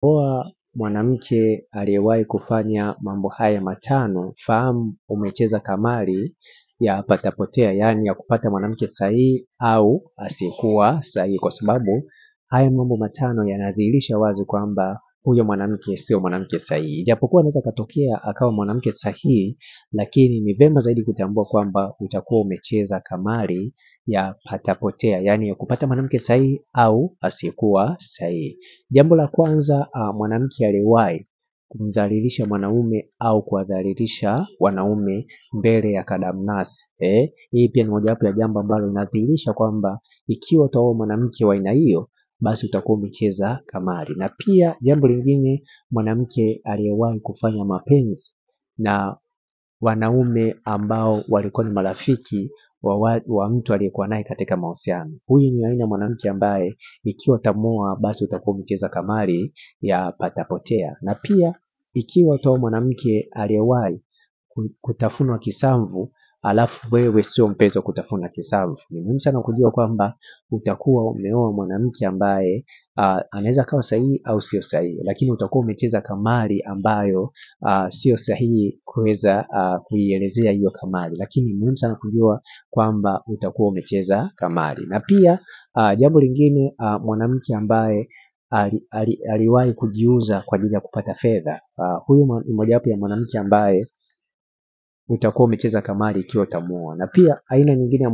Oa mwanamke aliyewahi kufanya mambo haya matano, fahamu umecheza kamari ya patapotea, yaani ya kupata mwanamke sahihi au asiyekuwa sahihi, kwa sababu haya mambo matano yanadhihirisha wazi kwamba huyo mwanamke sio mwanamke sahihi. Ijapokuwa anaweza katokea akawa mwanamke sahihi, lakini ni vyema zaidi kutambua kwamba utakuwa umecheza kamari ya patapotea, yaani ya kupata mwanamke sahihi au asiyekuwa sahihi. Jambo la kwanza, mwanamke aliyewahi kumdhalilisha mwanaume au kuwadhalilisha wanaume mbele ya kadamnasi. Hii pia ni mojawapo ya jambo ambalo linadhihirisha kwamba ikiwa utaoa mwanamke wa aina hiyo, basi utakuwa umecheza kamari. Na pia jambo lingine, mwanamke aliyewahi kufanya mapenzi na wanaume ambao walikuwa ni marafiki wa mtu aliyekuwa naye katika mahusiano. Huyu ni aina mwanamke ambaye ikiwa utamuoa basi utakuwa umecheza kamari ya patapotea. Na pia ikiwa utaoa mwanamke aliyewahi kutafunwa kisamvu, alafu wewe sio mpenzi wa kutafuna kisamvu, ni muhimu sana kujua kwamba utakuwa umeoa mwanamke ambaye anaweza kawa sahihi au sio sahihi, lakini utakuwa umecheza kamari ambayo sio sahihi kuweza kuielezea hiyo kamari, lakini muhimu sana kujua kwamba utakuwa umecheza kamari. Na pia jambo lingine, mwanamke ambaye aliwahi kujiuza kwa ajili ya kupata fedha, huyu ni mojawapo ya mwanamke ambaye utakuwa umecheza kamari ikiwa utamuoa. Na pia aina nyingine ya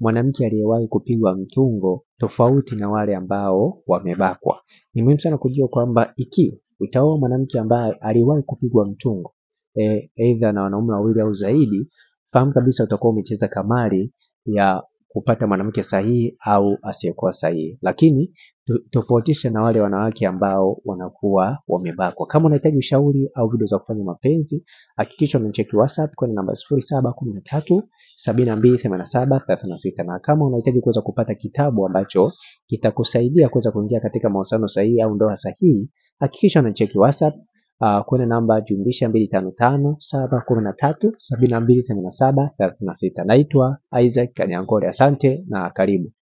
mwanamke aliyewahi kupigwa mtungo, tofauti na wale ambao wamebakwa. Ni muhimu sana kujua kwamba ikiwa utaoa mwanamke ambaye aliwahi kupigwa mtungo, aidha na wanaume wawili au zaidi, fahamu kabisa utakuwa umecheza kamari ya kupata mwanamke sahihi au asiyekuwa sahihi. Lakini tofautisha na wale wanawake ambao wanakuwa wamebakwa. Kama unahitaji ushauri au video za kufanya mapenzi, hakikisha unanicheki WhatsApp kwa namba 0713 728736. Na kama unahitaji kuweza kupata kitabu ambacho kitakusaidia kuweza kuingia katika mahusiano sahihi au ndoa sahihi, hakikisha unanicheki WhatsApp kwa namba +255 713 728736. Naitwa Isaac Kanyankole. Asante na karibu.